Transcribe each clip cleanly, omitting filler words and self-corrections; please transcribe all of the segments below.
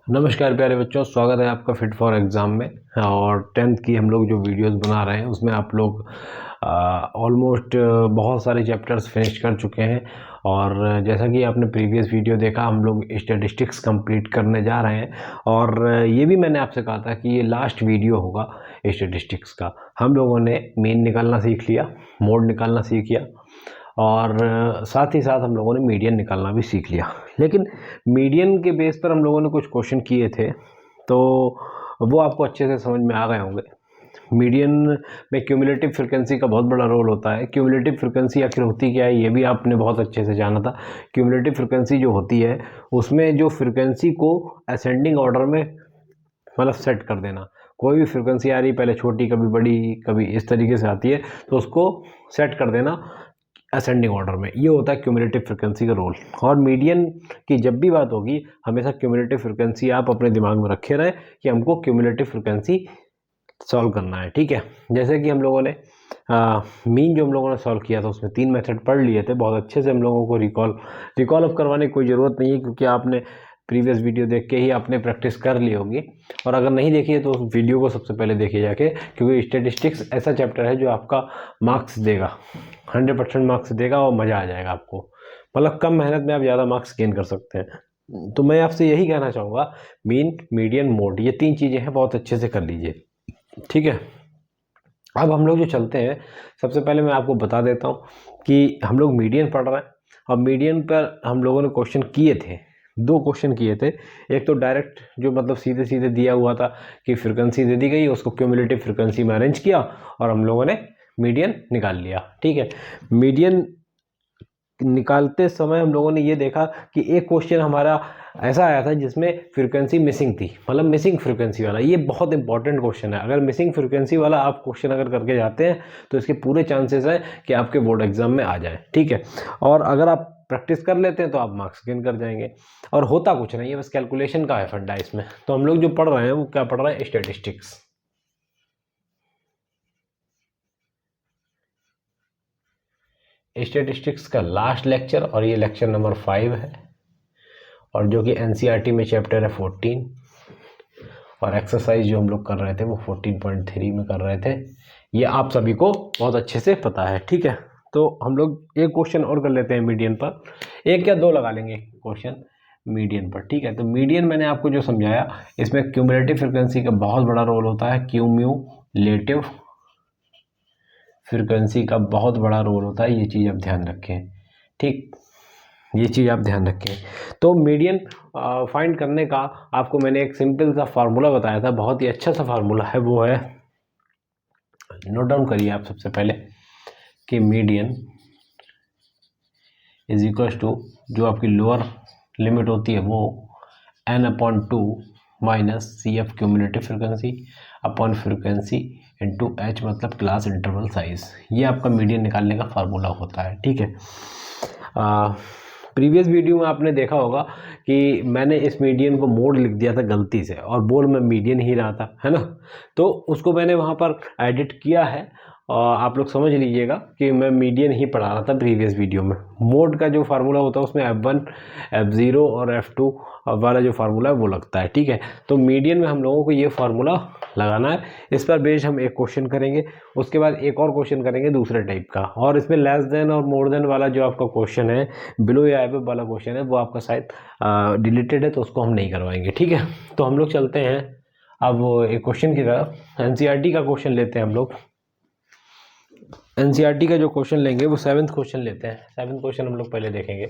नमस्कार प्यारे बच्चों, स्वागत है आपका फिट फॉर एग्ज़ाम में। और 10th की हम लोग जो वीडियोस बना रहे हैं उसमें आप लोग ऑलमोस्ट बहुत सारे चैप्टर्स फिनिश कर चुके हैं। और जैसा कि आपने प्रीवियस वीडियो देखा, हम लोग स्टैटिस्टिक्स कंप्लीट करने जा रहे हैं। और ये भी मैंने आपसे कहा था कि ये लास्ट वीडियो होगा स्टैटिस्टिक्स का। हम लोगों ने मीन निकालना सीख लिया, मोड निकालना सीख लिया, और साथ ही साथ हम लोगों ने मीडियन निकालना भी सीख लिया। लेकिन मीडियन के बेस पर हम लोगों ने कुछ क्वेश्चन किए थे, तो वो आपको अच्छे से समझ में आ गए होंगे। मीडियन में क्यूमुलेटिव फ्रीक्वेंसी का बहुत बड़ा रोल होता है। क्यूमुलेटिव फ्रीक्वेंसी आखिर होती क्या है, ये भी आपने बहुत अच्छे से जाना था। क्यूमुलेटिव फ्रीक्वेंसी जो होती है उसमें जो फ्रीक्वेंसी को असेंडिंग ऑर्डर में मतलब सेट कर देना। कोई भी फ्रीक्वेंसी आ रही, पहले छोटी कभी बड़ी कभी इस तरीके से आती है, तो उसको सेट कर देना असेंडिंग ऑर्डर में। ये होता है क्यूमुलेटिव फ्रीक्वेंसी का रोल। और मीडियन की जब भी बात होगी, हमेशा क्यूमुलेटिव फ्रीक्वेंसी आप अपने दिमाग में रखे रहें कि हमको क्यूमुलेटिव फ्रीक्वेंसी सॉल्व करना है। ठीक है, जैसे कि हम लोगों ने मीन जो हम लोगों ने सॉल्व किया था उसमें 3 मेथड पढ़ लिए थे बहुत अच्छे से। हम लोगों को रिकॉल अप करवाने की कोई ज़रूरत नहीं है, क्योंकि आपने प्रीवियस वीडियो देख के ही आपने प्रैक्टिस कर ली होगी। और अगर नहीं देखी है तो उस वीडियो को सबसे पहले देखिए जाके, क्योंकि स्टैटिस्टिक्स ऐसा चैप्टर है जो आपका मार्क्स देगा, 100% मार्क्स देगा और मज़ा आ जाएगा आपको। मतलब कम मेहनत में आप ज़्यादा मार्क्स गेन कर सकते हैं। तो मैं आपसे यही कहना चाहूँगा, मीन, मीडियन, मोड, ये 3 चीज़ें हैं, बहुत अच्छे से कर लीजिए। ठीक है, अब हम लोग जो चलते हैं, सबसे पहले मैं आपको बता देता हूँ कि हम लोग मीडियन पढ़ रहे हैं। और मीडियन पर हम लोगों ने क्वेश्चन किए थे, 2 क्वेश्चन किए थे। एक तो डायरेक्ट जो मतलब सीधे सीधे दिया हुआ था कि फ्रीक्वेंसी दे दी गई, उसको क्यूमुलेटिव फ्रीक्वेंसी में अरेंज किया और हम लोगों ने मीडियन निकाल लिया। ठीक है, मीडियन निकालते समय हम लोगों ने ये देखा कि एक क्वेश्चन हमारा ऐसा आया था जिसमें फ्रीक्वेंसी मिसिंग थी, मतलब मिसिंग फ्रीक्वेंसी वाला। ये बहुत इंपॉर्टेंट क्वेश्चन है। अगर मिसिंग फ्रीक्वेंसी वाला आप क्वेश्चन अगर करके जाते हैं तो इसके पूरे चांसेस हैं कि आपके बोर्ड एग्जाम में आ जाए। ठीक है, और अगर आप प्रैक्टिस कर लेते हैं तो आप मार्क्स गेन कर जाएंगे। और होता कुछ नहीं है, बस कैलकुलेशन का है फंडा इसमें। तो हम लोग जो पढ़ रहे हैं वो क्या पढ़ रहे हैं, स्टैटिस्टिक्स। स्टैटिस्टिक्स का लास्ट लेक्चर, और ये लेक्चर नंबर 5 है, और जो कि एनसीईआरटी में चैप्टर है 14। और एक्सरसाइज जो हम लोग कर रहे थे वो 14.3 में कर रहे थे। ये आप सभी को बहुत अच्छे से पता है। ठीक है, तो हम लोग एक क्वेश्चन और कर लेते हैं मीडियन पर। एक या 2 लगा लेंगे क्वेश्चन मीडियन पर। ठीक है, तो मीडियन मैंने आपको जो समझाया, इसमें क्यूमुलेटिव फ्रीक्वेंसी का बहुत बड़ा रोल होता है। क्यूम्यूलेटिव फ्रीक्वेंसी का बहुत बड़ा रोल होता है, ये चीज़ आप ध्यान रखें। ठीक, ये चीज़ आप ध्यान रखें। तो मीडियन फाइंड करने का आपको मैंने एक सिंपल सा फार्मूला बताया था, बहुत ही अच्छा सा फार्मूला है। वो है, नोट डाउन करिए आप सबसे पहले, कि मीडियन इज इक्वल टू, जो आपकी लोअर लिमिट होती है वो n/2 minus CF cumulative frequency upon frequency into H, मतलब क्लास इंटरवल साइज। ये आपका मीडियन निकालने का फार्मूला होता है। ठीक है, प्रीवियस वीडियो में आपने देखा होगा कि मैंने इस मीडियन को मोड लिख दिया था गलती से, और बोल में मीडियन ही रहा था, है ना। तो उसको मैंने वहाँ पर एडिट किया है, और आप लोग समझ लीजिएगा कि मैं मीडियन ही पढ़ा रहा था प्रीवियस वीडियो में। मोड का जो फार्मूला होता है उसमें F1, F0 और F2 वाला जो फार्मूला है वो लगता है। ठीक है, तो मीडियन में हम लोगों को ये फार्मूला लगाना है। इस पर बेस्ड हम एक क्वेश्चन करेंगे, उसके बाद एक और क्वेश्चन करेंगे दूसरे टाइप का। और इसमें लेस देन और मोर देन वाला जो आपका क्वेश्चन है, बिलो या अबव वाला क्वेश्चन है, वो आपका शायद डिलीटेड है, तो उसको हम नहीं करवाएंगे। ठीक है, तो हम लोग चलते हैं अब एक क्वेश्चन की तरफ। एनसीईआरटी का क्वेश्चन लेते हैं हम लोग। एनसीईआरटी का जो क्वेश्चन लेंगे वो 7th क्वेश्चन लेते हैं। 7th क्वेश्चन हम लोग पहले देखेंगे,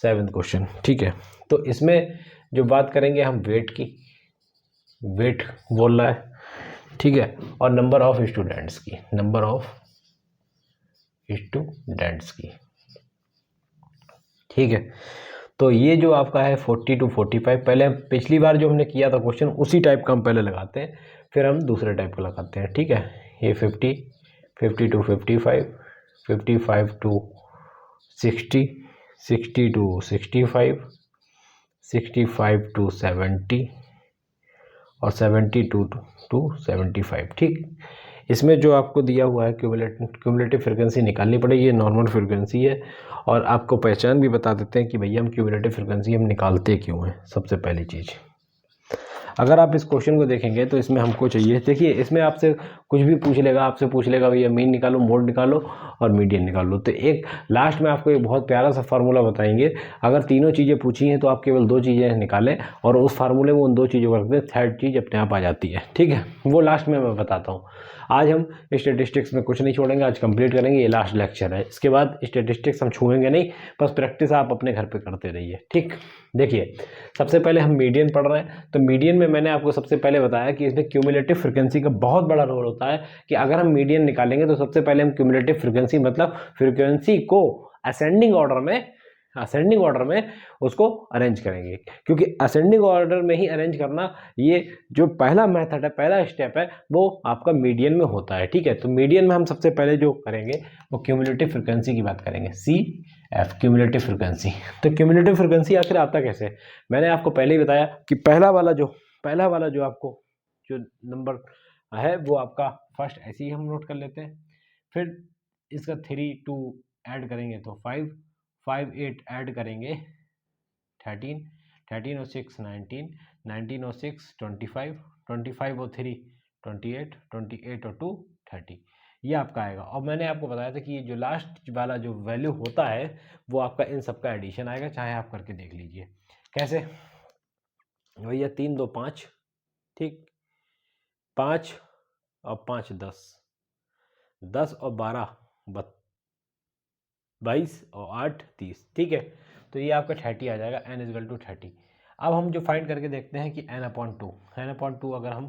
7th क्वेश्चन। ठीक है, तो इसमें जो बात करेंगे हम वेट की, वेट बोल रहा है। ठीक है, और नंबर ऑफ स्टूडेंट्स की, नंबर ऑफ स्टूडेंट्स की। ठीक है, तो ये जो आपका है 40 to 45, पहले पिछली बार जो हमने किया था क्वेश्चन उसी टाइप का हम पहले लगाते हैं, फिर हम दूसरे टाइप का लगाते हैं। ठीक है, ये 50, 50 to 55, 55 to 60, 60 to 65, 65 to 70 और 72 to 75। ठीक, इसमें जो आपको दिया हुआ है क्यूमुलेटिव फ्रीक्वेंसी निकालनी पड़ेगी। ये नॉर्मल फ्रीक्वेंसी है, और आपको पहचान भी बता देते हैं कि भैया हम क्यूमुलेटिव फ्रीक्वेंसी हम निकालते क्यों हैं। सबसे पहली चीज़ अगर आप इस क्वेश्चन को देखेंगे तो इसमें हमको चाहिए, देखिए इसमें आपसे कुछ भी पूछ लेगा, आपसे पूछ लेगा भैया मीन निकालो, मोड निकालो और मीडियन निकालो। तो एक लास्ट में आपको एक बहुत प्यारा सा फार्मूला बताएंगे, अगर तीनों चीज़ें पूछी हैं तो आप केवल 2 चीज़ें निकालें और उस फार्मूले में उन 2 चीज़ों को रख दें, थर्ड चीज़ अपने आप आ जाती है। ठीक है, वो लास्ट में मैं बताता हूँ। आज हम स्टेटिस्टिक्स में कुछ नहीं छोड़ेंगे, आज कंप्लीट करेंगे, ये लास्ट लेक्चर है। इसके बाद स्टेटिस्टिक्स हम छूएंगे नहीं, बस प्रैक्टिस आप अपने घर पे करते रहिए। ठीक, देखिए सबसे पहले हम मीडियन पढ़ रहे हैं, तो मीडियन में मैंने आपको सबसे पहले बताया कि इसमें क्यूमुलेटिव फ्रीक्वेंसी का बहुत बड़ा रोल होता है, कि अगर हम मीडियन निकालेंगे तो सबसे पहले हम क्यूमुलेटिव फ्रीक्वेंसी मतलब फ्रीक्वेंसी को असेंडिंग ऑर्डर में उसको अरेंज करेंगे, क्योंकि असेंडिंग ऑर्डर में ही अरेंज करना, ये जो पहला मेथड है, पहला स्टेप है, वो आपका मीडियन में होता है। ठीक है, तो मीडियन में हम सबसे पहले जो करेंगे वो क्यूमुलेटिव फ्रीक्वेंसी की बात करेंगे, CF क्यूमुलेटिव फ्रीक्वेंसी। तो क्यूमुलेटिव फ्रीक्वेंसी आखिर आता कैसे, मैंने आपको पहले ही बताया कि पहला वाला जो आपको जो नंबर है वो आपका फर्स्ट ऐसे ही हम नोट कर लेते हैं, फिर इसका 3 2 ऐड करेंगे तो 5 5 8 ऐड करेंगे 13 13 और 6 19 19 और 6 25 25 और 3 28 28 और 2 30, ये आपका आएगा। और मैंने आपको बताया था कि ये जो लास्ट वाला जो वैल्यू होता है वो आपका इन सब का एडिशन आएगा, चाहे आप करके देख लीजिए कैसे। भैया 3 2 5, ठीक, 5 और 5 10, 10 और 12 22 और 8 30, ठीक है। तो ये आपका 30 आ जाएगा, n इजगल टू 30। अब हम जो फाइंड करके देखते हैं कि n/2 अगर हम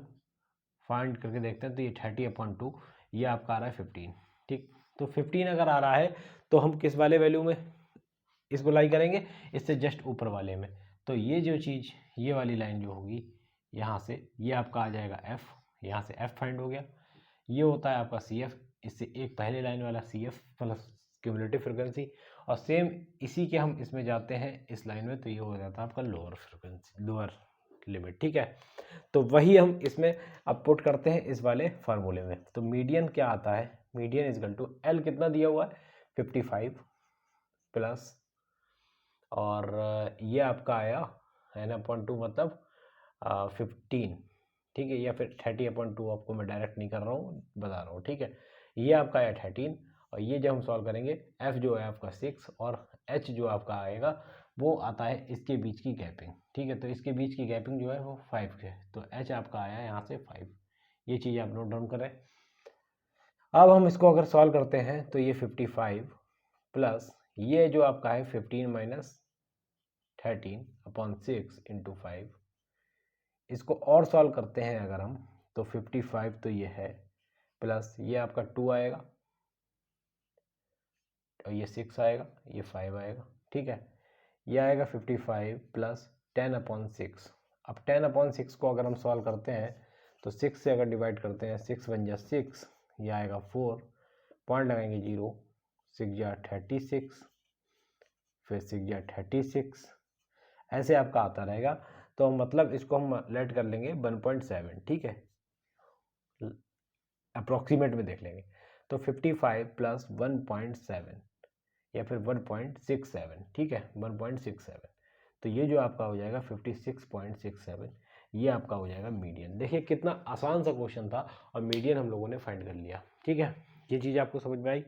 फाइंड करके देखते हैं तो ये 30/2 ये आपका आ रहा है 15। ठीक, तो 15 अगर आ रहा है तो हम किस वाले वैल्यू में इसको लाई करेंगे, इससे जस्ट ऊपर वाले में। तो ये जो चीज़, ये वाली लाइन जो होगी यहाँ से, ये आपका आ जाएगा f, यहाँ से f फाइंड हो गया। ये होता है आपका CF, इससे एक पहले लाइन वाला CF प्लस क्यूमुलेटिव फ्रीक्वेंसी, और सेम इसी के हम इसमें जाते हैं इस लाइन में, तो ये हो जाता है आपका लोअर फ्रीक्वेंसी, लोअर लिमिट। ठीक है, तो वही हम इसमें अब पुट करते हैं इस वाले फार्मूले में। तो मीडियन क्या आता है, मीडियन इजगल टू L कितना दिया हुआ है 55 प्लस, और ये आपका आया n/2 मतलब 15, ठीक है, या फिर 30/2 आपको मैं डायरेक्ट नहीं कर रहा हूँ, बता रहा हूँ। ठीक है, ये आपका आया 13, और ये जब हम सॉल्व करेंगे f जो है आपका 6 और h जो आपका आएगा वो आता है इसके बीच की गैपिंग। ठीक है, तो इसके बीच की गैपिंग जो है वो 5 है, तो h आपका आया यहाँ से 5, ये चीज़ आप नोट डाउन करें। अब हम इसको अगर सॉल्व करते हैं तो ये 55 प्लस ये जो आपका है 15 माइनस 13/6 इंटू 5, इसको और सॉल्व करते हैं अगर हम तो 55 तो ये है, प्लस ये आपका 2 आएगा और ये 6 आएगा, ये 5 आएगा। ठीक है, ये आएगा 55 प्लस 10/6। अब 10/6 को अगर हम सॉल्व करते हैं तो 6 से अगर डिवाइड करते हैं, 6 × 6, ये आएगा 4, पॉइंट लगाएंगे 0, 6 × 36, फिर 6 × 36, ऐसे आपका आता रहेगा। तो मतलब इसको हम लेट कर लेंगे 1.7, ठीक है, अप्रॉक्सीमेट में देख लेंगे। तो 55 प्लस 1.7 या फिर 1.67, ठीक है, 1.67, तो ये जो आपका हो जाएगा 56.67, ये आपका हो जाएगा मीडियन। देखिए कितना आसान सा क्वेश्चन था और मीडियन हम लोगों ने फाइंड कर लिया। ठीक है, ये चीज़ आपको समझ में आई,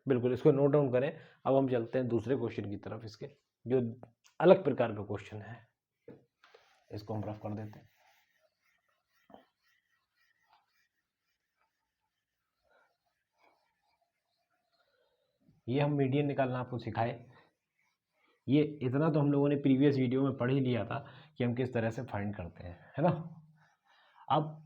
बिल्कुल, इसको नोट डाउन करें। अब हम चलते हैं दूसरे क्वेश्चन की तरफ, इसके जो अलग प्रकार का क्वेश्चन है, इसको हम रफ कर देते हैं। ये हम मीडियन निकालना आपको सिखाए, ये इतना तो हम लोगों ने प्रीवियस वीडियो में पढ़ ही लिया था कि हम किस तरह से फाइंड करते हैं, है ना। अब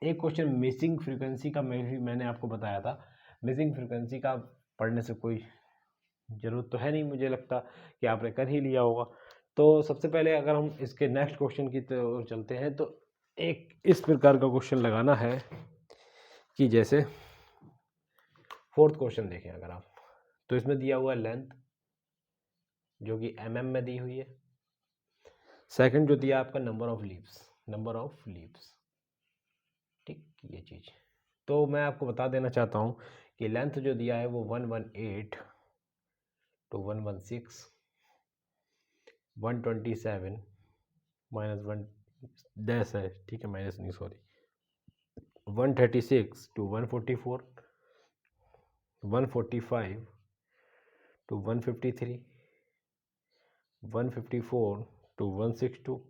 एक क्वेश्चन मिसिंग फ्रीक्वेंसी का मैंने आपको बताया था। मिसिंग फ्रीक्वेंसी का पढ़ने से कोई ज़रूरत तो है नहीं, मुझे लगता कि आपने कर ही लिया होगा। तो सबसे पहले अगर हम इसके नेक्स्ट क्वेश्चन की तरफ चलते हैं तो एक इस प्रकार का क्वेश्चन लगाना है कि जैसे फोर्थ क्वेश्चन देखें अगर आप, तो इसमें दिया हुआ है लेंथ जो कि mm में दी हुई है, सेकंड जो दिया आपका नंबर ऑफ लीव्स, ठीक, ये चीज़। तो मैं आपको बता देना चाहता हूँ कि लेंथ जो दिया है वो 118 to 116, 127 - 1 डैश है, ठीक है, माइनस नहीं, sorry. 136 to 144, 145 to 153, 154 to 162,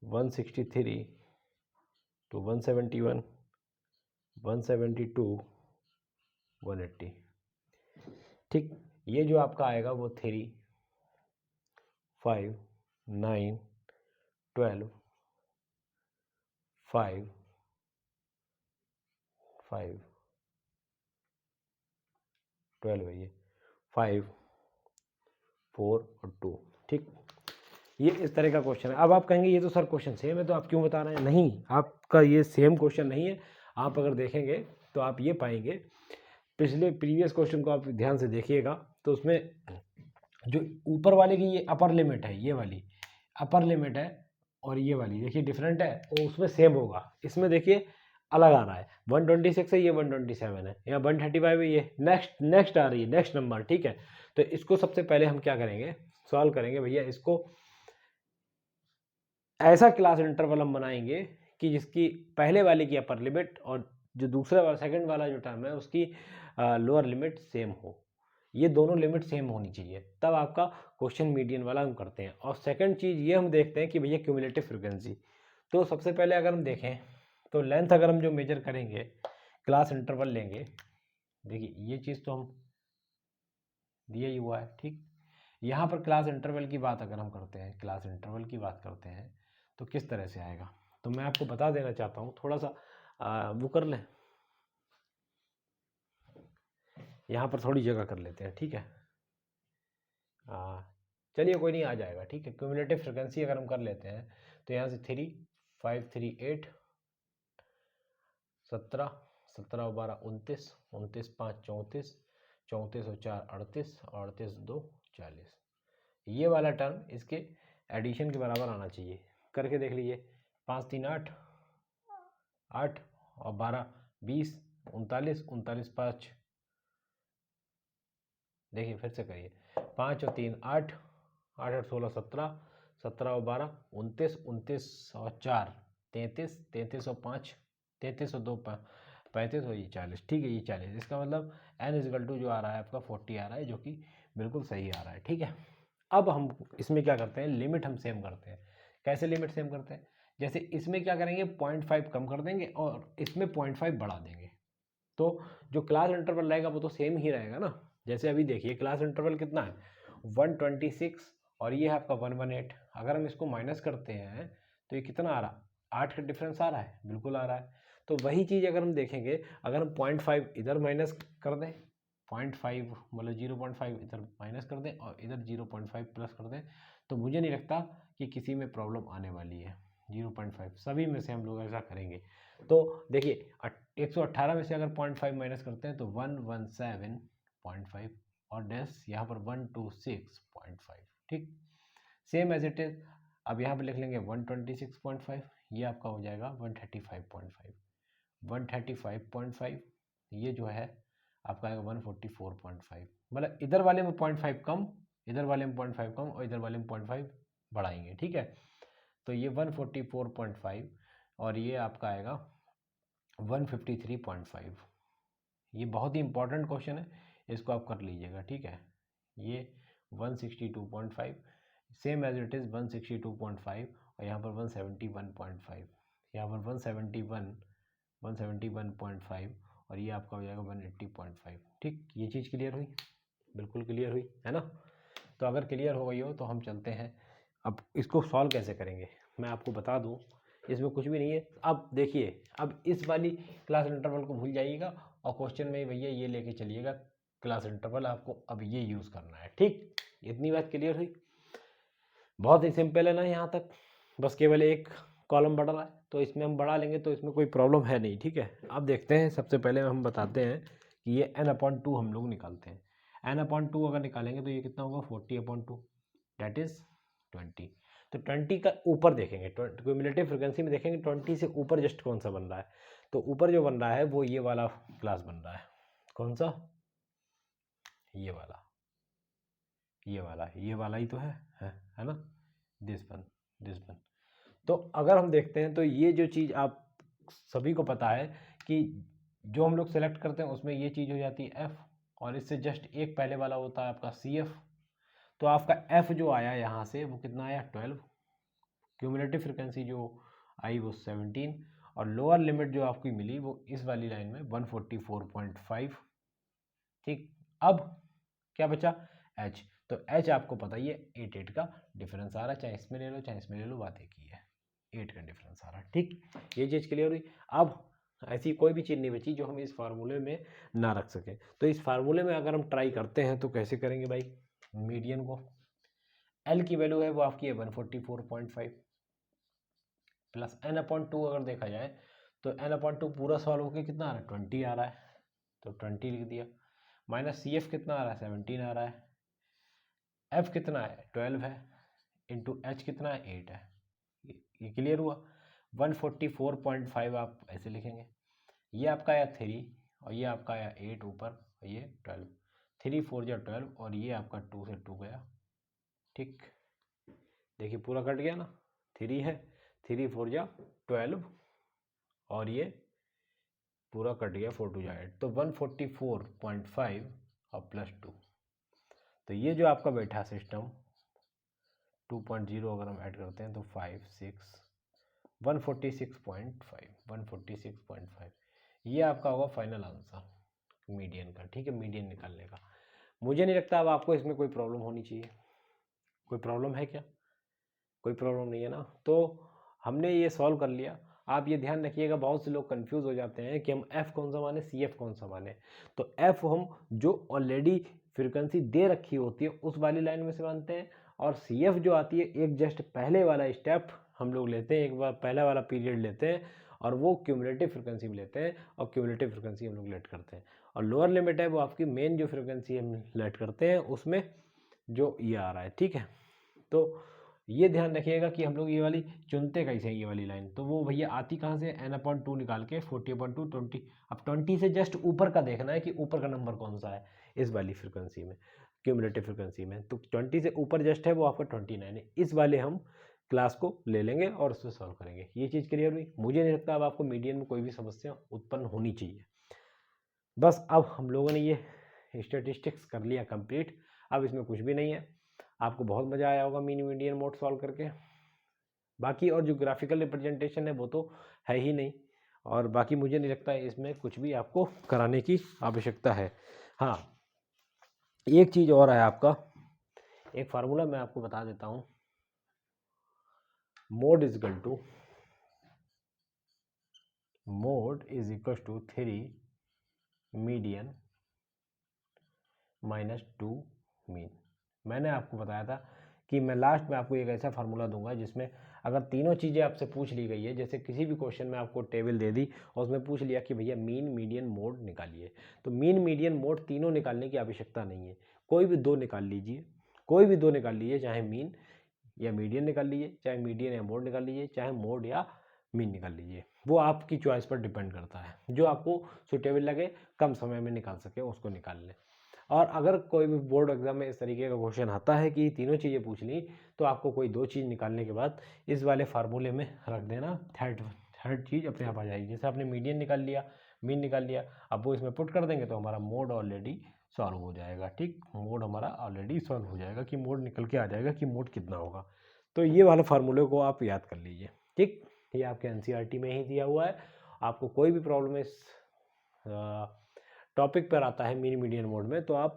163 to 171, 172, 180। ठीक, ये जो आपका आएगा वो 3, 5, 9, 12, 5, 5, 12 है ये, 5, 4 और 2। ठीक, ये इस तरह का क्वेश्चन है। अब आप कहेंगे ये तो सर क्वेश्चन सेम है, तो आप क्यों बता रहे हैं? नहीं, आपका ये सेम क्वेश्चन नहीं है। आप अगर देखेंगे तो आप ये पाएंगे, प्रीवियस क्वेश्चन को आप ध्यान से देखिएगा तो उसमें जो ऊपर वाले की ये अपर लिमिट है, ये वाली अपर लिमिट है, और ये वाली देखिए डिफरेंट है, तो उसमें सेम होगा। इसमें देखिए अलग आ रहा है, 126 है, ये 127 है, या 135 है, ये नेक्स्ट आ रही है, नेक्स्ट नंबर। ठीक है, तो इसको सबसे पहले हम क्या करेंगे, सॉल्व करेंगे भैया। इसको ऐसा क्लास इंटरवल हम बनाएंगे कि जिसकी पहले वाले की अपर लिमिट और जो दूसरा वाला सेकंड वाला जो टर्म है उसकी लोअर लिमिट सेम हो। ये दोनों लिमिट सेम होनी चाहिए, तब आपका क्वेश्चन मीडियन वाला हम करते हैं। और सेकंड चीज़ ये हम देखते हैं कि भैया क्यूमुलेटिव फ्रीक्वेंसी। तो सबसे पहले अगर हम देखें तो लेंथ अगर हम जो मेजर करेंगे, क्लास इंटरवल लेंगे, देखिए ये चीज़ तो हम दिया ही हुआ है। ठीक, यहाँ पर क्लास इंटरवल की बात अगर हम करते हैं, क्लास इंटरवल की बात करते हैं तो किस तरह से आएगा, तो मैं आपको बता देना चाहता हूँ। थोड़ा सा वो कर लें, यहाँ पर थोड़ी जगह कर लेते हैं। ठीक है, चलिए कोई नहीं, आ जाएगा। ठीक है, क्यूमुलेटिव फ्रिक्वेंसी अगर हम कर लेते हैं तो यहाँ से 3, 5, 3, 8, 17, 17 और 12 29, 29, 5 34, 34 और 4 38, 38 2 40। ये वाला टर्म इसके एडिशन के बराबर आना चाहिए। करके देख लीजिए, 5 3 8, 8 और 12 20, 39, 39 5, देखिए फिर से करिए, 5 और 3 8, 8 और 16 17, 17 और 12 29, 29 और 4 33, 33 और 5 33 और 2 35 और ये 40। ठीक है, ये 40, इसका मतलब n इजकल टू जो आ रहा है आपका 40 आ रहा है, जो कि बिल्कुल सही आ रहा है। ठीक है, अब हम इसमें क्या करते हैं, लिमिट हम सेम करते हैं। कैसे लिमिट सेम करते हैं, जैसे इसमें क्या करेंगे, 0.5 कम कर देंगे और इसमें 0.5 बढ़ा देंगे, तो जो क्लास इंटरवल रहेगा वो तो सेम ही रहेगा ना। जैसे अभी देखिए क्लास इंटरवल कितना है, 126 और ये है आपका 118। अगर हम इसको माइनस करते हैं तो ये कितना आ रहा है, 8 का डिफरेंस आ रहा है, बिल्कुल आ रहा है। तो वही चीज़ अगर हम देखेंगे, अगर हम 0.5 इधर माइनस कर दें, 0.5 मतलब 0.5 इधर माइनस कर दें और इधर 0.5 प्लस कर दें, तो मुझे नहीं लगता कि किसी में प्रॉब्लम आने वाली है। 0.5 सभी में से हम लोग ऐसा करेंगे। तो देखिए 118 में से अगर 0.5 माइनस करते हैं तो 117.5 और डैश यहाँ पर 126.5। ठीक, सेम एज इट इज। अब यहाँ पर लिख लेंगे 126.5, ये आपका हो जाएगा 135.5। 135.5 ये जो है आपका आएगा 144.5। मतलब इधर वाले में 0.5 कम, इधर वाले में 0.5 कम और इधर वाले में 0.5 बढ़ाएंगे। ठीक है, तो ये 144.5 और ये आपका आएगा 153.5। ये बहुत ही इंपॉर्टेंट क्वेश्चन है, इसको आप कर लीजिएगा। ठीक है, ये 162.5 सेम एज इट इज़ 162.5 और यहाँ पर 171.5, यहाँ पर 171.5 और ये आपका हो जाएगा 180.5। ठीक, ये चीज़ क्लियर हुई, बिल्कुल क्लियर हुई है ना। तो अगर क्लियर हो गई हो तो हम चलते हैं, अब इसको सॉल्व कैसे करेंगे मैं आपको बता दूं, इसमें कुछ भी नहीं है। अब देखिए, अब इस वाली क्लास इंटरवल को भूल जाइएगा और क्वेश्चन में भैया ये लेके चलिएगा क्लास इंटरवल, आपको अब ये यूज़ करना है। ठीक, इतनी बात क्लियर हुई, बहुत ही सिंपल है ना यहाँ तक। बस केवल एक कॉलम बढ़ रहा है तो इसमें हम बढ़ा लेंगे, तो इसमें कोई प्रॉब्लम है नहीं। ठीक है, अब देखते हैं, सबसे पहले हम बताते हैं कि ये n/2 हम लोग निकालते हैं। n/2 अगर निकालेंगे तो ये कितना होगा, 40/2, डेट इज 20। तो 20 का ऊपर देखेंगे, क्यूमुलेटिव फ्रीक्वेंसी में देखेंगे 20 से ऊपर जस्ट कौन सा बन रहा है, तो ऊपर जो बन रहा है वो ये वाला क्लास बन रहा है। कौन सा, ये वाला, ये वाला ही तो है ना, दिस वन। तो अगर हम देखते हैं तो ये जो चीज़ आप सभी को पता है कि जो हम लोग सेलेक्ट करते हैं उसमें ये चीज़ हो जाती है एफ़, और इससे जस्ट एक पहले वाला होता है आपका सी एफ। तो आपका एफ़ जो आया यहाँ से वो कितना आया 12, क्यूमुलेटिव फ्रिक्वेंसी जो आई वो 17, और लोअर लिमिट जो आपकी मिली वो इस वाली लाइन में 144.5। ठीक, अब क्या बचा एच। तो एच आपको पता ही है 8 का डिफरेंस आ रहा है, चाहे इसमें ले लो चाहे इसमें ले लो, बात एक ही है, 8 का डिफरेंस आ रहा है। ठीक, ये चीज़ क्लियर हुई। अब ऐसी कोई भी चीज़ नहीं बची जो हम इस फार्मूले में ना रख सकें। तो इस फार्मूले में अगर हम ट्राई करते हैं तो कैसे करेंगे भाई, मीडियन को, एल की वैल्यू है वो आपकी है 144.5 प्लस n/2 अगर देखा जाए तो n/2 पूरा सॉल्व होकर कितना आ रहा है 20 आ रहा है, तो 20 लिख दिया, माइनस सी एफ कितना आ रहा है 17 आ रहा है, एफ कितना है 12 है, इंटू एच कितना है 8 है। ये क्लियर हुआ। 144.5 आप ऐसे लिखेंगे, ये आपका आया 3 और ये आपका आया 8 ऊपर और ये 12, 3 4 जा 12 और ये आपका 2 से 2 गया। ठीक, देखिए पूरा कट गया ना, 3 है, 3 4 जा 12 और ये पूरा कट गया 4 2 जा 8, तो 144.5 और प्लस 2, तो ये जो आपका बैठा सिस्टम 2.0 अगर हम ऐड करते हैं तो 5 6 146.5 ये आपका होगा फाइनल आंसर मीडियन का। ठीक है, मीडियन निकालने का। मुझे नहीं लगता अब आपको इसमें कोई प्रॉब्लम होनी चाहिए। कोई प्रॉब्लम है क्या? कोई प्रॉब्लम नहीं है ना। तो हमने ये सॉल्व कर लिया। आप ये ध्यान रखिएगा, बहुत से लोग कंफ्यूज हो जाते हैं कि हम एफ़ कौन सा माने, सी एफ कौन सा माने। तो एफ़ हम जो ऑलरेडी फ्रिक्वेंसी दे रखी होती है उस वाली लाइन में से मानते हैं, और सी एफ जो आती है एक जस्ट पहले वाला स्टेप हम लोग लेते हैं, एक बार पहला वाला पीरियड लेते हैं और वो क्यूमुलेटिव फ्रिक्वेंसी में लेते हैं, और क्यूमुलेटिव फ्रिक्वेंसी हम लोग लेट करते हैं। और लोअर लिमिट है वो आपकी मेन जो फ्रिक्वेंसी हम लेट करते हैं उसमें जो ये आ रहा है। ठीक है, तो ये ध्यान रखिएगा कि हम लोग ये वाली चुनते कैसे हैं, ये वाली लाइन तो वो भैया आती कहाँ से, n/2 निकाल के 40/2 20। अब 20 से जस्ट ऊपर का देखना है कि ऊपर का नंबर कौन सा है इस वाली फ्रिक्वेंसी में, क्यूमुलेटिव फ्रिक्वेंसी में। तो 20 से ऊपर जस्ट है वो आपका 29 है। इस वाले हम क्लास को ले लेंगे और उससे सॉल्व करेंगे। ये चीज़ क्लियर हुई। मुझे नहीं लगता अब आपको मीडियन में कोई भी समस्या उत्पन्न होनी चाहिए। बस अब हम लोगों ने ये स्टेटिस्टिक्स कर लिया कंप्लीट। अब इसमें कुछ भी नहीं है। आपको बहुत मज़ा आया होगा मीन मीडियन मोड सॉल्व करके। बाकी और जो ग्राफिकल रिप्रेजेंटेशन है वो तो है ही नहीं, और बाकी मुझे नहीं लगता है इसमें कुछ भी आपको कराने की आवश्यकता है। हाँ, एक चीज़ और है आपका, एक फार्मूला मैं आपको बता देता हूँ। Mode is equal to 3 median minus 2 mean. मैंने आपको बताया था कि मैं लास्ट में आपको एक ऐसा फार्मूला दूंगा जिसमें अगर तीनों चीज़ें आपसे पूछ ली गई है, जैसे किसी भी क्वेश्चन में आपको टेबल दे दी और उसमें पूछ लिया कि भैया मीन मीडियन मोड निकालिए, तो मीन मीडियन मोड तीनों निकालने की आवश्यकता नहीं है, कोई भी दो निकाल लीजिए, कोई भी दो निकाल लीजिए, चाहे मीन या मीडियन निकाल लीजिए, चाहे मीडियन या मोड निकाल लीजिए, चाहे मोड या मीन निकाल लीजिए, वो आपकी चॉइस पर डिपेंड करता है। जो आपको सुटेबल लगे, कम समय में निकाल सके उसको निकाल लें। और अगर कोई भी बोर्ड एग्जाम में इस तरीके का क्वेश्चन आता है कि तीनों चीज़ें पूछ ली, तो आपको कोई दो चीज़ निकालने के बाद इस वाले फार्मूले में रख देना, थर्ड चीज़ अपने आप आ जाएगी। जैसे आपने मीडियन निकाल लिया, मीन निकाल लिया, अब वो इसमें पुट कर देंगे तो हमारा मोड ऑलरेडी सॉल्व हो जाएगा। ठीक, मोड हमारा ऑलरेडी सॉल्व हो जाएगा कि मोड निकल के आ जाएगा कि मोड कितना होगा। तो ये वाले फार्मूले को आप याद कर लीजिए। ठीक, ये आपके एनसीईआरटी में ही दिया हुआ है। आपको कोई भी प्रॉब्लम इस टॉपिक पर आता है मीन मीडियन मोड में, तो आप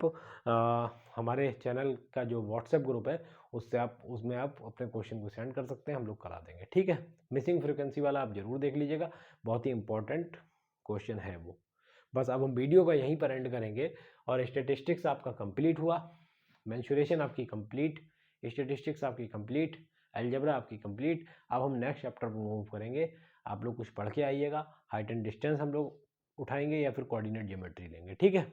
हमारे चैनल का जो व्हाट्सएप ग्रुप है उसमें आप अपने क्वेश्चन को सेंड कर सकते हैं, हम लोग करा देंगे। ठीक है, मिसिंग फ्रीक्वेंसी वाला आप जरूर देख लीजिएगा, बहुत ही इंपॉर्टेंट क्वेश्चन है वो। बस अब हम वीडियो का यहीं पर एंड करेंगे और स्टेटिस्टिक्स आपका कंप्लीट हुआ, मेंसुरेशन आपकी कंप्लीट, स्टेटिस्टिक्स आपकी कंप्लीट, अलजेब्रा आपकी कंप्लीट। अब हम नेक्स्ट चैप्टर पर मूव करेंगे। आप लोग कुछ पढ़ के आइएगा, हाइट एंड डिस्टेंस हम लोग उठाएंगे या फिर कोऑर्डिनेट ज्योमेट्री लेंगे। ठीक है,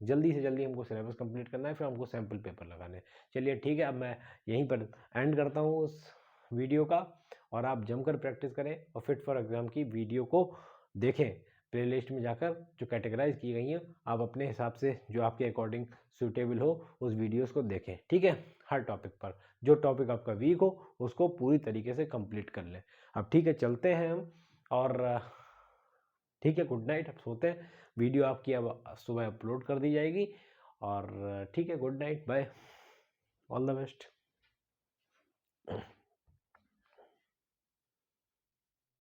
जल्दी से जल्दी हमको सिलेबस कंप्लीट करना है, फिर हमको सैम्पल पेपर लगाने हैं। चलिए ठीक है, अब मैं यहीं पर एंड करता हूँ उस वीडियो का, और आप जमकर प्रैक्टिस करें और फिट फॉर एग्जाम की वीडियो को देखें। प्लेलिस्ट में जाकर जो कैटेगराइज की गई हैं आप अपने हिसाब से जो आपके अकॉर्डिंग सूटेबल हो उस वीडियोस को देखें, ठीक है। हर टॉपिक पर जो टॉपिक आपका वीक हो उसको पूरी तरीके से कंप्लीट कर लें। अब ठीक है, चलते हैं हम, और ठीक है, गुड नाइट, अब सोते हैं। वीडियो आपकी अब सुबह अपलोड कर दी जाएगी, और ठीक है, good night, bye, all the best.